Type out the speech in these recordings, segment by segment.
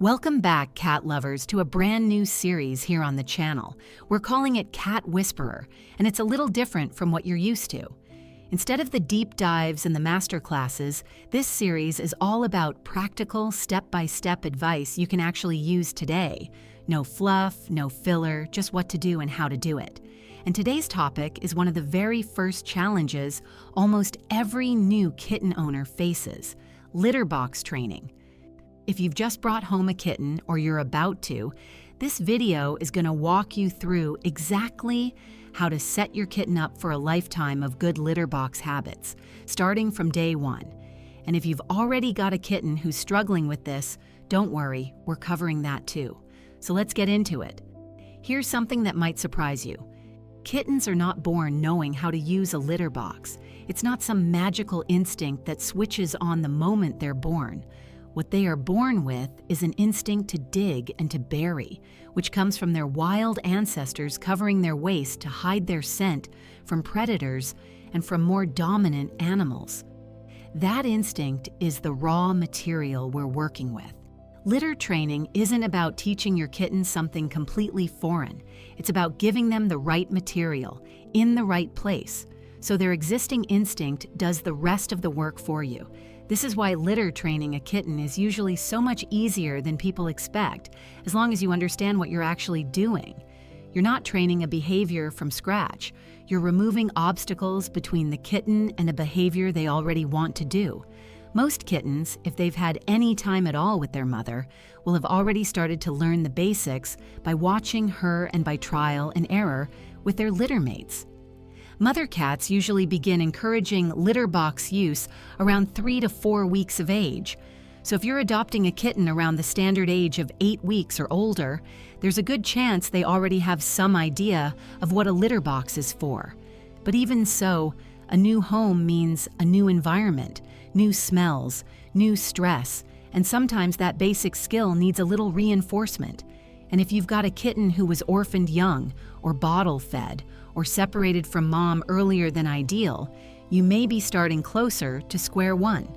Welcome back, cat lovers, to a brand new series here on the channel. We're calling it Cat Whisperer, and it's a little different from what you're used to. Instead of the deep dives and the master classes, this series is all about practical, step-by-step advice you can actually use today. No fluff, no filler, just what to do and how to do it. And today's topic is one of the very first challenges almost every new kitten owner faces: litter box training. If you've just brought home a kitten or you're about to, this video is going to walk you through exactly how to set your kitten up for a lifetime of good litter box habits, starting from day one. And if you've already got a kitten who's struggling with this, don't worry, we're covering that too. So let's get into it. Here's something that might surprise you. Kittens are not born knowing how to use a litter box. It's not some magical instinct that switches on the moment they're born. What they are born with is an instinct to dig and to bury, which comes from their wild ancestors covering their waste to hide their scent from predators and from more dominant animals. That instinct is the raw material we're working with. Litter training isn't about teaching your kitten something completely foreign. It's about giving them the right material, in the right place, so their existing instinct does the rest of the work for you. This is why litter training a kitten is usually so much easier than people expect, as long as you understand what you're actually doing. You're not training a behavior from scratch. You're removing obstacles between the kitten and a behavior they already want to do. Most kittens, if they've had any time at all with their mother, will have already started to learn the basics by watching her and by trial and error with their litter mates. Mother cats usually begin encouraging litter box use around 3 to 4 weeks of age. So if you're adopting a kitten around the standard age of 8 weeks or older, there's a good chance they already have some idea of what a litter box is for. But even so, a new home means a new environment, new smells, new stress, and sometimes that basic skill needs a little reinforcement. And if you've got a kitten who was orphaned young, or bottle-fed, or separated from mom earlier than ideal, you may be starting closer to square one.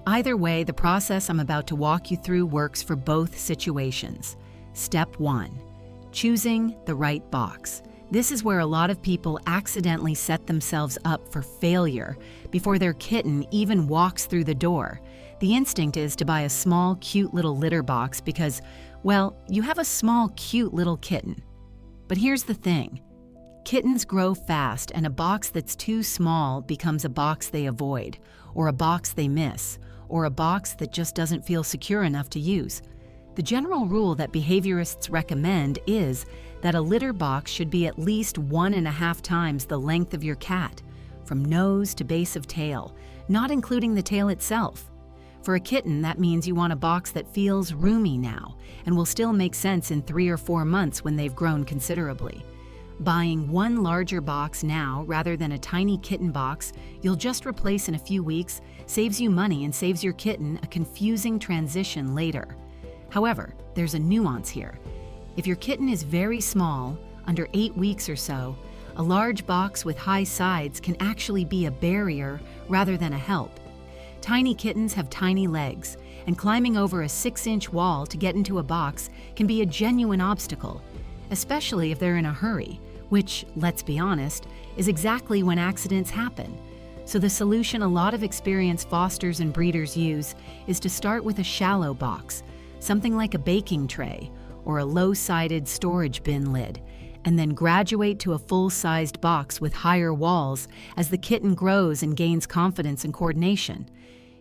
Either way, the process I'm about to walk you through works for both situations. Step 1. Choosing the right box. This is where a lot of people accidentally set themselves up for failure before their kitten even walks through the door. The instinct is to buy a small, cute little litter box because, well, you have a small, cute little kitten. But here's the thing. Kittens grow fast, and a box that's too small becomes a box they avoid, or a box they miss, or a box that just doesn't feel secure enough to use. The general rule that behaviorists recommend is that a litter box should be at least 1.5 times the length of your cat, from nose to base of tail, not including the tail itself. For a kitten, that means you want a box that feels roomy now, and will still make sense in 3 or 4 months when they've grown considerably. Buying one larger box now rather than a tiny kitten box you'll just replace in a few weeks saves you money and saves your kitten a confusing transition later. However, there's a nuance here. If your kitten is very small, under 8 weeks or so, a large box with high sides can actually be a barrier rather than a help. Tiny kittens have tiny legs, and climbing over a 6-inch wall to get into a box can be a genuine obstacle, especially if they're in a hurry, which, let's be honest, is exactly when accidents happen. So the solution a lot of experienced fosters and breeders use is to start with a shallow box, something like a baking tray or a low-sided storage bin lid, and then graduate to a full-sized box with higher walls as the kitten grows and gains confidence and coordination.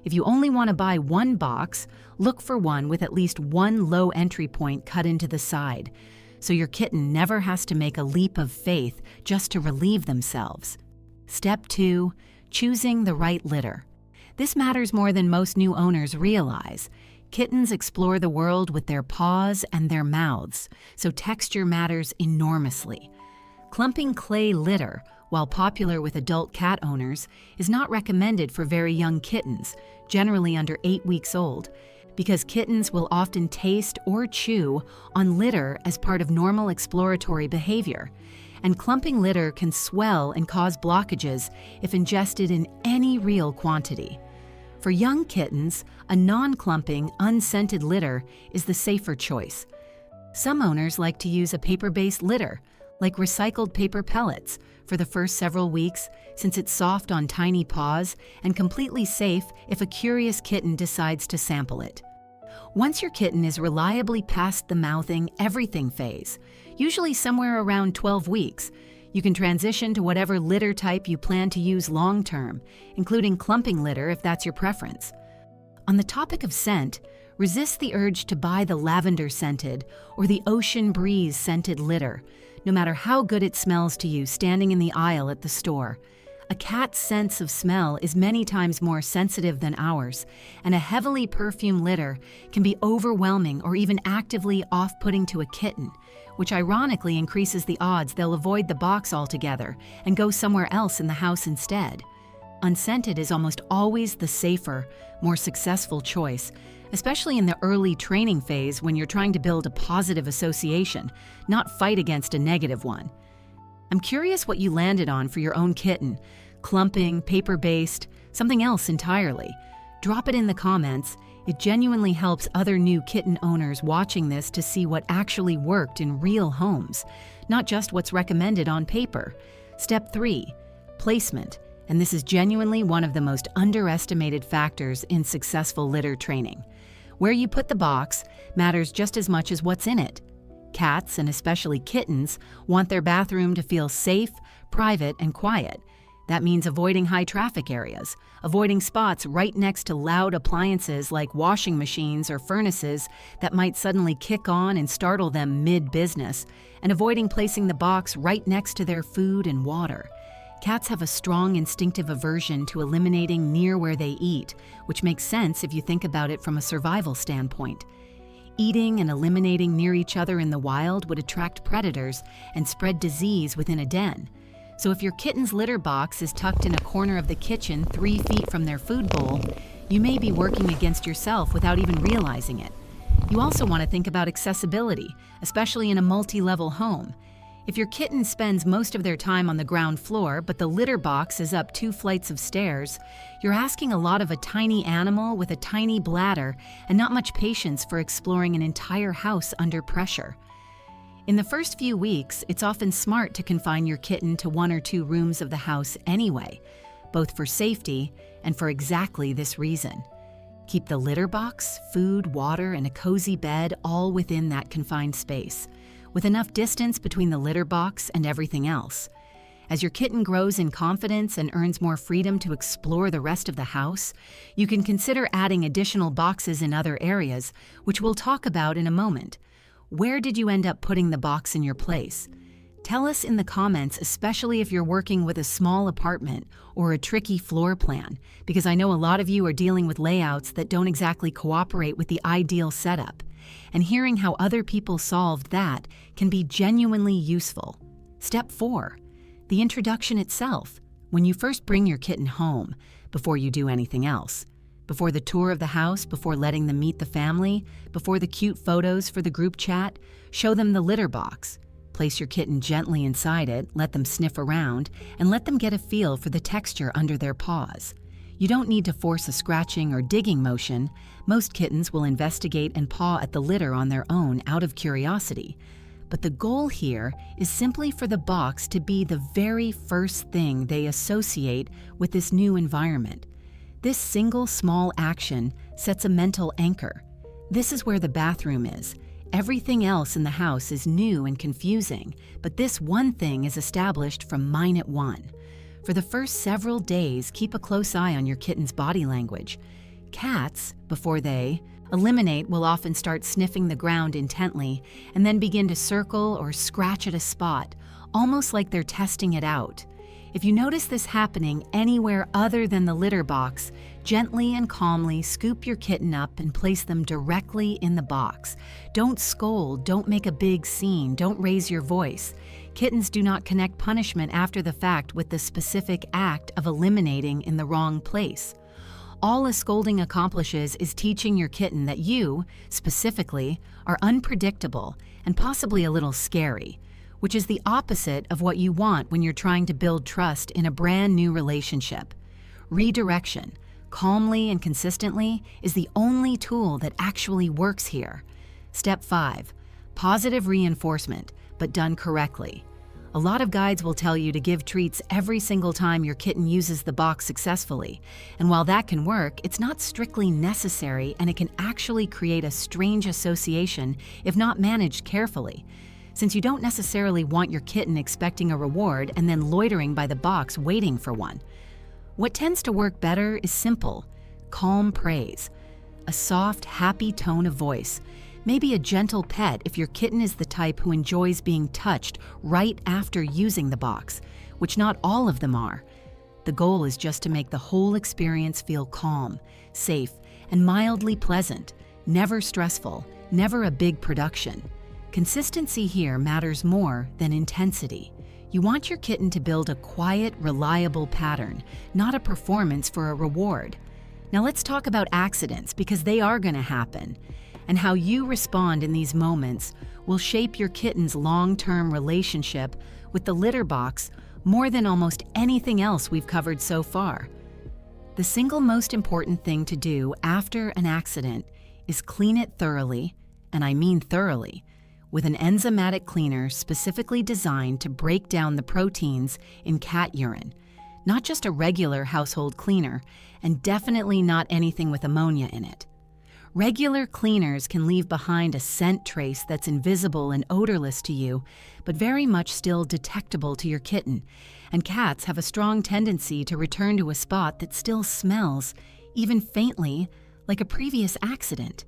If you only want to buy one box, look for one with at least one low entry point cut into the side, so your kitten never has to make a leap of faith just to relieve themselves. Step 2. Choosing the right litter. This matters more than most new owners realize. Kittens explore the world with their paws and their mouths, so texture matters enormously. Clumping clay litter, while popular with adult cat owners, is not recommended for very young kittens, generally under 8 weeks old, because kittens will often taste or chew on litter as part of normal exploratory behavior, and clumping litter can swell and cause blockages if ingested in any real quantity. For young kittens, a non-clumping, unscented litter is the safer choice. Some owners like to use a paper-based litter, like recycled paper pellets, for the first several weeks, since it's soft on tiny paws and completely safe if a curious kitten decides to sample it. Once your kitten is reliably past the mouthing everything phase, usually somewhere around 12 weeks, you can transition to whatever litter type you plan to use long-term, including clumping litter if that's your preference. On the topic of scent, resist the urge to buy the lavender-scented or the ocean breeze-scented litter, no matter how good it smells to you standing in the aisle at the store. A cat's sense of smell is many times more sensitive than ours, and a heavily perfumed litter can be overwhelming or even actively off-putting to a kitten, which ironically increases the odds they'll avoid the box altogether and go somewhere else in the house instead. Unscented is almost always the safer, more successful choice, especially in the early training phase when you're trying to build a positive association, not fight against a negative one. I'm curious what you landed on for your own kitten: clumping, paper-based, something else entirely. Drop it in the comments. It genuinely helps other new kitten owners watching this to see what actually worked in real homes, not just what's recommended on paper. Step 3, placement. And this is genuinely one of the most underestimated factors in successful litter training. Where you put the box matters just as much as what's in it. Cats, and especially kittens, want their bathroom to feel safe, private, and quiet. That means avoiding high traffic areas, avoiding spots right next to loud appliances like washing machines or furnaces that might suddenly kick on and startle them mid-business, and avoiding placing the box right next to their food and water. Cats have a strong instinctive aversion to eliminating near where they eat, which makes sense if you think about it from a survival standpoint. Eating and eliminating near each other in the wild would attract predators and spread disease within a den. So if your kitten's litter box is tucked in a corner of the kitchen 3 feet from their food bowl, you may be working against yourself without even realizing it. You also want to think about accessibility, especially in a multi-level home. If your kitten spends most of their time on the ground floor, but the litter box is up 2 flights of stairs, you're asking a lot of a tiny animal with a tiny bladder and not much patience for exploring an entire house under pressure. In the first few weeks, it's often smart to confine your kitten to 1 or 2 rooms of the house anyway, both for safety and for exactly this reason. Keep the litter box, food, water, and a cozy bed all within that confined space, with enough distance between the litter box and everything else. As your kitten grows in confidence and earns more freedom to explore the rest of the house, you can consider adding additional boxes in other areas, which we'll talk about in a moment. Where did you end up putting the box in your place? Tell us in the comments, especially if you're working with a small apartment or a tricky floor plan, because I know a lot of you are dealing with layouts that don't exactly cooperate with the ideal setup. And hearing how other people solved that can be genuinely useful. Step 4, the introduction itself. When you first bring your kitten home, before you do anything else, before the tour of the house, before letting them meet the family, before the cute photos for the group chat, show them the litter box. Place your kitten gently inside it, let them sniff around, and let them get a feel for the texture under their paws. You don't need to force a scratching or digging motion. Most kittens will investigate and paw at the litter on their own out of curiosity. But the goal here is simply for the box to be the very first thing they associate with this new environment. This single small action sets a mental anchor. This is where the bathroom is. Everything else in the house is new and confusing, but this one thing is established from minute 1. For the first several days, keep a close eye on your kitten's body language. Cats, before they eliminate, will often start sniffing the ground intently and then begin to circle or scratch at a spot, almost like they're testing it out. If you notice this happening anywhere other than the litter box, gently and calmly scoop your kitten up and place them directly in the box. Don't scold, don't make a big scene, don't raise your voice. Kittens do not connect punishment after the fact with the specific act of eliminating in the wrong place. All a scolding accomplishes is teaching your kitten that you, specifically, are unpredictable and possibly a little scary, which is the opposite of what you want when you're trying to build trust in a brand new relationship. Redirection. calmly and consistently is the only tool that actually works here. Step 5. Positive reinforcement, but done correctly. A lot of guides will tell you to give treats every single time your kitten uses the box successfully. And while that can work, it's not strictly necessary, and it can actually create a strange association if not managed carefully, since you don't necessarily want your kitten expecting a reward and then loitering by the box waiting for one. What tends to work better is simple, calm praise, a soft, happy tone of voice, maybe a gentle pet if your kitten is the type who enjoys being touched right after using the box, which not all of them are. The goal is just to make the whole experience feel calm, safe, and mildly pleasant, never stressful, never a big production. Consistency here matters more than intensity. You want your kitten to build a quiet, reliable pattern, not a performance for a reward. Now let's talk about accidents, because they are going to happen. And how you respond in these moments will shape your kitten's long-term relationship with the litter box more than almost anything else we've covered so far. The single most important thing to do after an accident is clean it thoroughly, and I mean thoroughly, with an enzymatic cleaner specifically designed to break down the proteins in cat urine. Not just a regular household cleaner, and definitely not anything with ammonia in it. Regular cleaners can leave behind a scent trace that's invisible and odorless to you, but very much still detectable to your kitten, and cats have a strong tendency to return to a spot that still smells, even faintly, like a previous accident.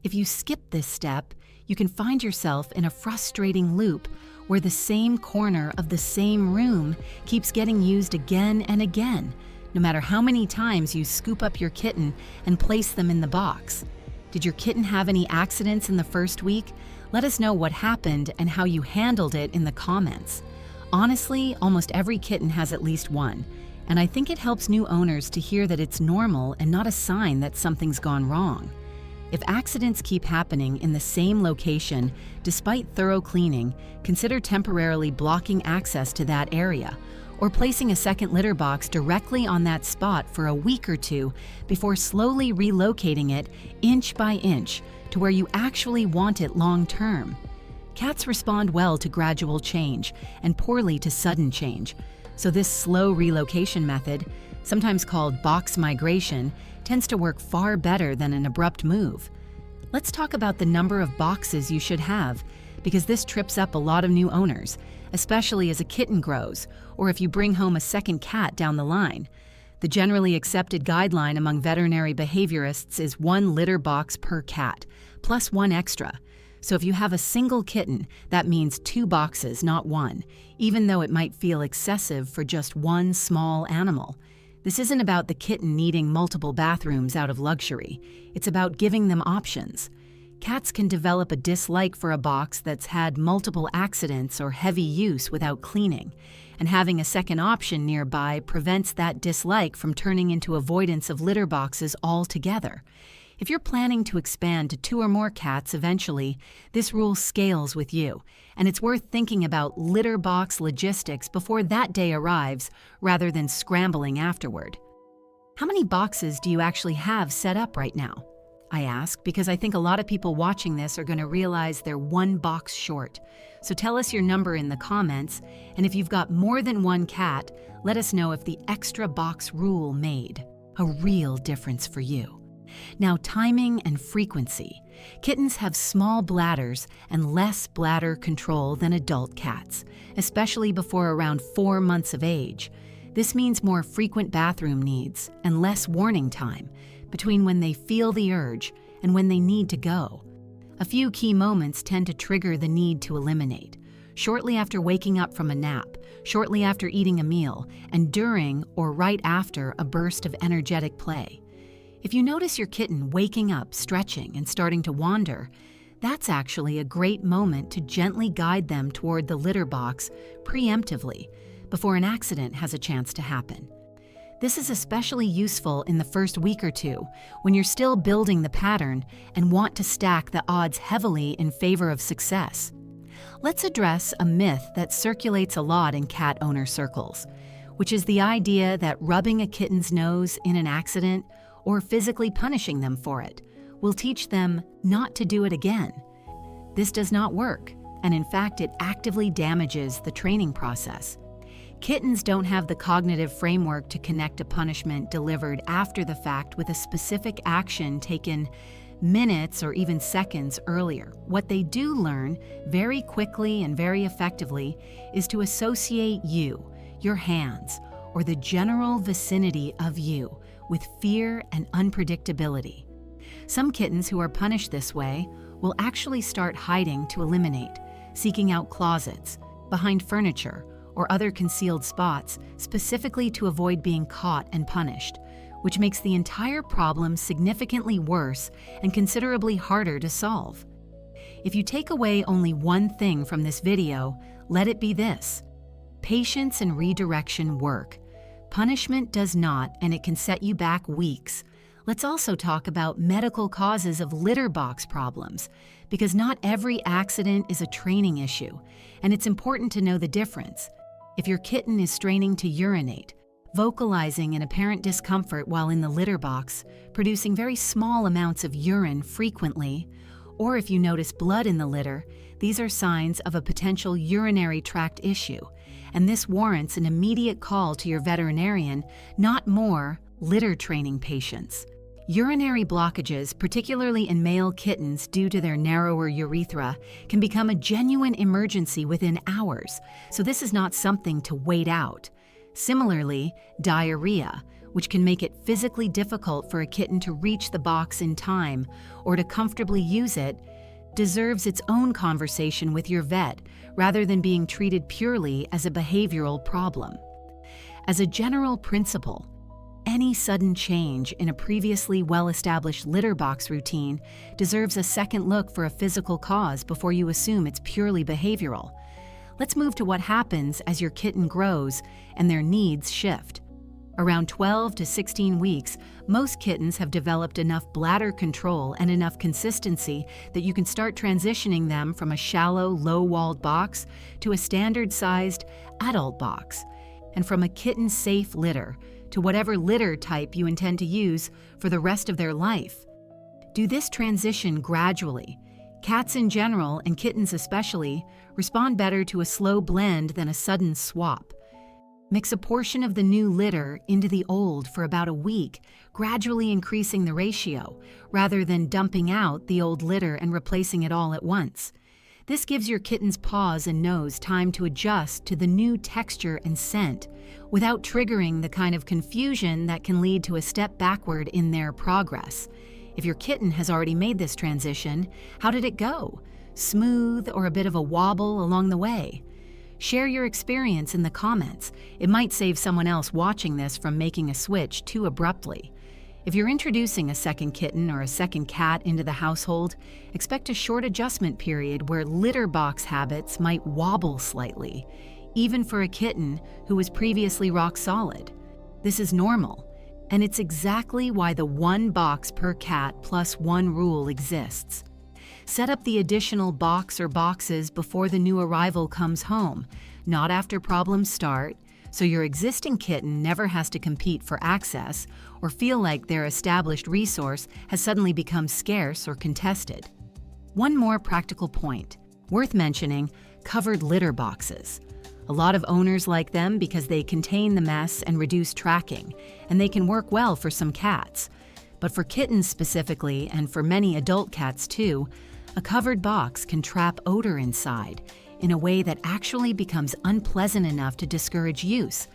If you skip this step, you can find yourself in a frustrating loop where the same corner of the same room keeps getting used again and again, no matter how many times you scoop up your kitten and place them in the box. Did your kitten have any accidents in the first week? Let us know what happened and how you handled it in the comments. Honestly, almost every kitten has at least one, and I think it helps new owners to hear that it's normal and not a sign that something's gone wrong. If accidents keep happening in the same location, despite thorough cleaning, consider temporarily blocking access to that area, or placing a second litter box directly on that spot for a week or two before slowly relocating it inch by inch to where you actually want it long term. Cats respond well to gradual change and poorly to sudden change, so this slow relocation method, sometimes called box migration, tends to work far better than an abrupt move. Let's talk about the number of boxes you should have, because this trips up a lot of new owners, especially as a kitten grows, or if you bring home a second cat down the line. The generally accepted guideline among veterinary behaviorists is 1 litter box per cat, plus 1 extra. So if you have a single kitten, that means 2 boxes, not 1, even though it might feel excessive for just one small animal. This isn't about the kitten needing multiple bathrooms out of luxury. It's about giving them options. Cats can develop a dislike for a box that's had multiple accidents or heavy use without cleaning, and having a second option nearby prevents that dislike from turning into avoidance of litter boxes altogether. If you're planning to expand to 2 or more cats eventually, this rule scales with you, and it's worth thinking about litter box logistics before that day arrives rather than scrambling afterward. How many boxes do you actually have set up right now? I ask because I think a lot of people watching this are going to realize they're 1 box short. So tell us your number in the comments, and if you've got more than 1 cat, let us know if the extra box rule made a real difference for you. Now, timing and frequency. Kittens have small bladders and less bladder control than adult cats, especially before around 4 months of age. This means more frequent bathroom needs and less warning time between when they feel the urge and when they need to go. A few key moments tend to trigger the need to eliminate: shortly after waking up from a nap, shortly after eating a meal, and during or right after a burst of energetic play. If you notice your kitten waking up, stretching, and starting to wander, that's actually a great moment to gently guide them toward the litter box preemptively, before an accident has a chance to happen. This is especially useful in the first week or two, when you're still building the pattern and want to stack the odds heavily in favor of success. Let's address a myth that circulates a lot in cat owner circles, which is the idea that rubbing a kitten's nose in an accident or physically punishing them for it. We'll teach them not to do it again. This does not work, and in fact, it actively damages the training process. Kittens don't have the cognitive framework to connect a punishment delivered after the fact with a specific action taken minutes or even seconds earlier. What they do learn very quickly and very effectively is to associate you, your hands, or the general vicinity of you with fear and unpredictability. Some kittens who are punished this way will actually start hiding to eliminate, seeking out closets, behind furniture, or other concealed spots specifically to avoid being caught and punished, which makes the entire problem significantly worse and considerably harder to solve. If you take away only one thing from this video, let it be this: patience and redirection work. Punishment does not, and it can set you back weeks. Let's also talk about medical causes of litter box problems, because not every accident is a training issue, and it's important to know the difference. If your kitten is straining to urinate, vocalizing an apparent discomfort while in the litter box, producing very small amounts of urine frequently, or if you notice blood in the litter, these are signs of a potential urinary tract issue, and this warrants an immediate call to your veterinarian, not more litter training patients. Urinary blockages, particularly in male kittens due to their narrower urethra, can become a genuine emergency within hours, so this is not something to wait out. Similarly, diarrhea, which can make it physically difficult for a kitten to reach the box in time or to comfortably use it, deserves its own conversation with your vet rather than being treated purely as a behavioral problem. As a general principle, any sudden change in a previously well-established litter box routine deserves a second look for a physical cause before you assume it's purely behavioral. Let's move to what happens as your kitten grows and their needs shift. Around 12 to 16 weeks, most kittens have developed enough bladder control and enough consistency that you can start transitioning them from a shallow, low-walled box to a standard-sized adult box, and from a kitten-safe litter to whatever litter type you intend to use for the rest of their life. Do this transition gradually. Cats in general, and kittens especially, respond better to a slow blend than a sudden swap. Mix a portion of the new litter into the old for about a week, gradually increasing the ratio, rather than dumping out the old litter and replacing it all at once. This gives your kitten's paws and nose time to adjust to the new texture and scent, without triggering the kind of confusion that can lead to a step backward in their progress. If your kitten has already made this transition, how did it go? Smooth or a bit of a wobble along the way? Share your experience in the comments. It might save someone else watching this from making a switch too abruptly. If you're introducing a second kitten or a second cat into the household, expect a short adjustment period where litter box habits might wobble slightly, even for a kitten who was previously rock solid. This is normal, and it's exactly why the 1 box per cat plus 1 rule exists. Set up the additional box or boxes before the new arrival comes home, not after problems start, so your existing kitten never has to compete for access or feel like their established resource has suddenly become scarce or contested. One more practical point, worth mentioning: covered litter boxes. A lot of owners like them because they contain the mess and reduce tracking, and they can work well for some cats. But for kittens specifically, and for many adult cats too, a covered box can trap odor inside in a way that actually becomes unpleasant enough to discourage use.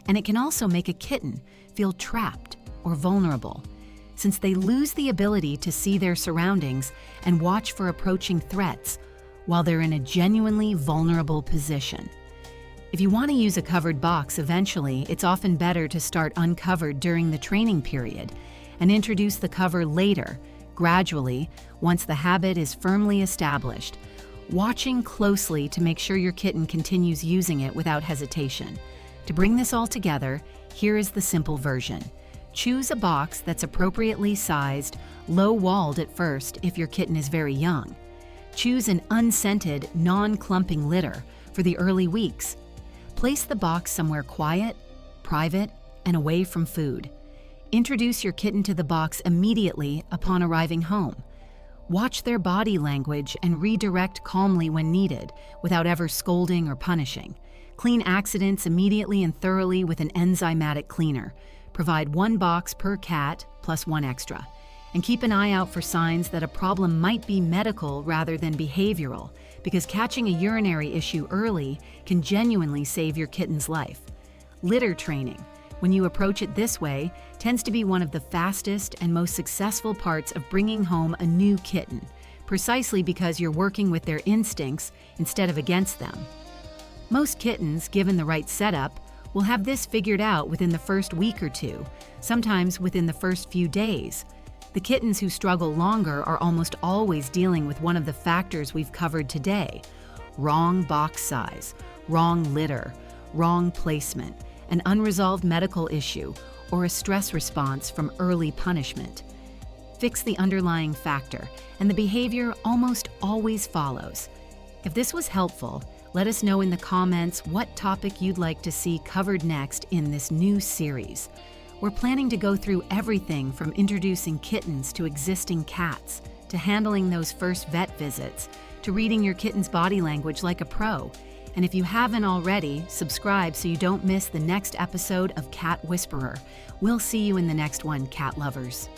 And it can also make a kitten feel trapped or vulnerable, since they lose the ability to see their surroundings and watch for approaching threats while they're in a genuinely vulnerable position. If you want to use a covered box eventually, it's often better to start uncovered during the training period and introduce the cover later, gradually, once the habit is firmly established, watching closely to make sure your kitten continues using it without hesitation. To bring this all together, here is the simple version. Choose a box that's appropriately sized, low-walled at first if your kitten is very young. Choose an unscented, non-clumping litter for the early weeks. Place the box somewhere quiet, private, and away from food. Introduce your kitten to the box immediately upon arriving home. Watch their body language and redirect calmly when needed, without ever scolding or punishing. Clean accidents immediately and thoroughly with an enzymatic cleaner. Provide 1 box per cat, plus 1 extra. And keep an eye out for signs that a problem might be medical rather than behavioral, because catching a urinary issue early can genuinely save your kitten's life. Litter training, when you approach it this way, tends to be one of the fastest and most successful parts of bringing home a new kitten, precisely because you're working with their instincts instead of against them. Most kittens, given the right setup, will have this figured out within the first week or two, sometimes within the first few days. The kittens who struggle longer are almost always dealing with one of the factors we've covered today: wrong box size, wrong litter, wrong placement, an unresolved medical issue, or a stress response from early punishment. Fix the underlying factor, and the behavior almost always follows. If this was helpful, let us know in the comments what topic you'd like to see covered next in this new series. We're planning to go through everything from introducing kittens to existing cats, to handling those first vet visits, to reading your kitten's body language like a pro. And if you haven't already, subscribe so you don't miss the next episode of Cat Whisperer. We'll see you in the next one, cat lovers.